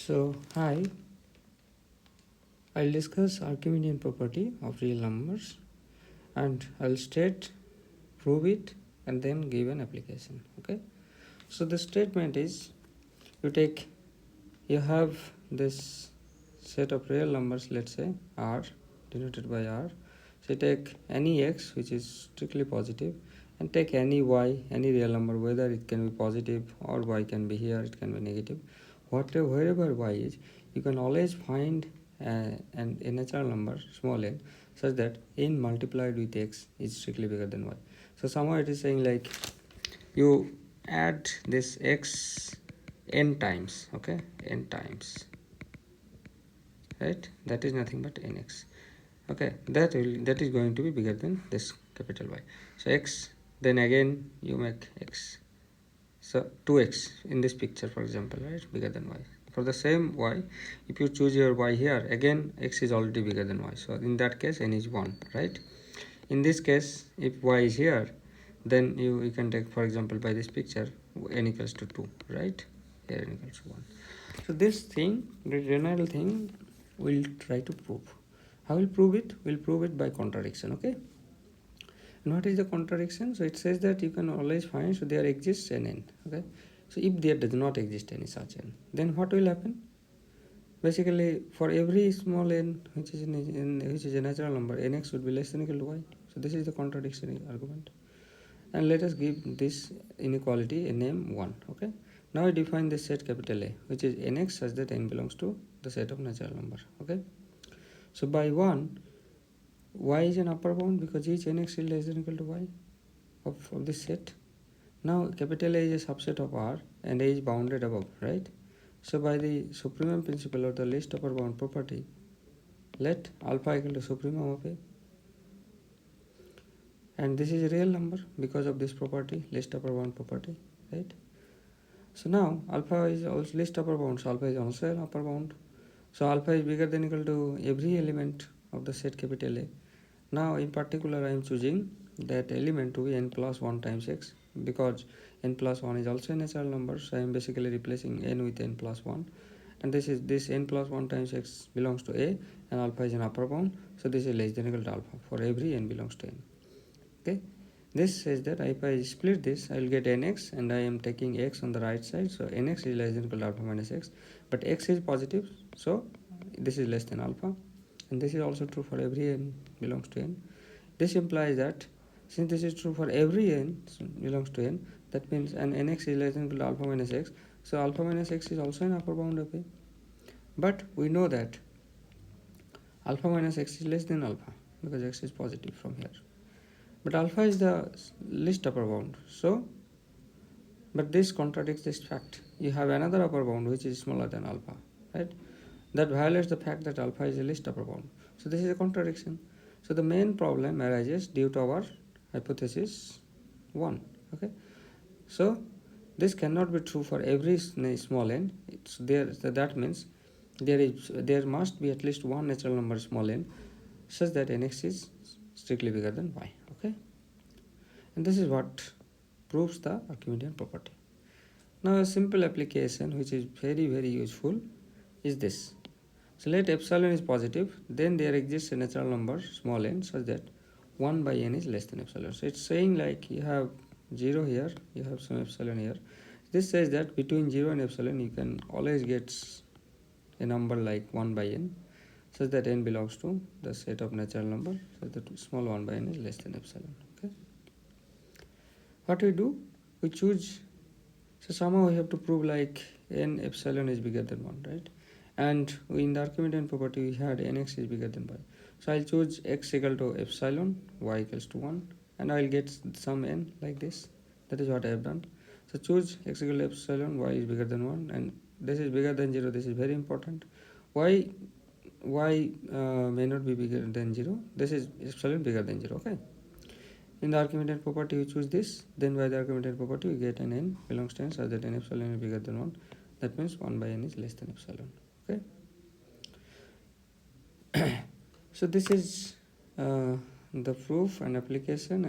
So, hi, I'll discuss Archimedean property of real numbers and I'll state, prove it, and then give an application. Okay. So the statement is you have this set of real numbers, let's say R, denoted by R. So you take any X which is strictly positive and take any Y, any real number, whether it can be positive or Y can be here, it can be negative. Wherever Y is, you can always find a natural number, small n, such that n multiplied with X is strictly bigger than Y. So somewhere it is saying like you add this X n times, okay, n times, right? That is nothing but nx. Okay, that is going to be bigger than this capital Y. So X, then again you make X. So 2x in this picture, for example, right, bigger than Y. For the same Y, if you choose your Y here, again X is already bigger than Y. So in that case, n is 1, right? In this case, if Y is here, then you can take, for example, by this picture, n equals to 2, right? Here n equals to 1. So this thing, the general thing, we'll try to prove. How will prove it? We'll prove it by contradiction, okay? And what is the contradiction? So it says that you can always find, so there exists an n, okay? So if there does not exist any such n, then what will happen? Basically, for every small n which is a natural number, nx would be less than or equal to y. So this is the contradiction argument. And let us give this inequality a name 1, okay? Now I define this set capital A, which is nx such that n belongs to the set of natural number, okay? So by 1, y is an upper bound because each nx is less than or equal to y of this set. Now capital A is a subset of R and A is bounded above, right? So by the supremum principle or the least upper bound property, let alpha equal to supremum of A. And this is a real number because of this property, least upper bound property, right? So now alpha is also least upper bound, so alpha is also an upper bound. So alpha is bigger than or equal to every element of the set capital A. Now in particular I am choosing that element to be n plus 1 times x because n plus 1 is also a natural number, so I am basically replacing n with n plus 1, and this n plus 1 times x belongs to A and alpha is an upper bound, so this is less than or equal to alpha for every n belongs to n. Okay, this says that if I split this, I will get nx and I am taking x on the right side, so nx is less than or equal to alpha minus x, but x is positive, so this is less than alpha, and this is also true for every n belongs to n. This implies that since this is true for every n belongs to n, that means an nx is less than or equal to alpha minus x, so alpha minus x is also an upper bound of A. But we know that alpha minus x is less than alpha because x is positive from here. But alpha is the least upper bound, so but this contradicts this fact. You have another upper bound which is smaller than alpha, right? That violates the fact that alpha is the least upper bound. So this is a contradiction. So the main problem arises due to our hypothesis 1, okay? So this cannot be true for every small n. It's there, so that means there must be at least one natural number small n such that nx is strictly bigger than y, okay? And this is what proves the Archimedean property. Now a simple application which is very useful is this. So let epsilon is positive, then there exists a natural number small n such that 1 by n is less than epsilon. So it's saying like you have 0 here, you have some epsilon here. This says that between 0 and epsilon you can always get a number like 1 by n such that n belongs to the set of natural number, so that small 1 by n is less than epsilon, okay? What we do, we choose, so somehow we have to prove like n epsilon is bigger than 1, right? And in the Archimedean property we had nx is bigger than y. So I'll choose x equal to epsilon, y equals to 1, and I'll get some n like this. That is what I have done. So choose x equal to epsilon, y is bigger than 1, and this is bigger than 0. This is very important. y may not be bigger than 0. This is epsilon bigger than 0, okay? In the Archimedean property we choose this, then by the Archimedean property we get an n belongs to n such that n epsilon is bigger than 1. That means 1 by n is less than epsilon, okay? So this is the proof and application.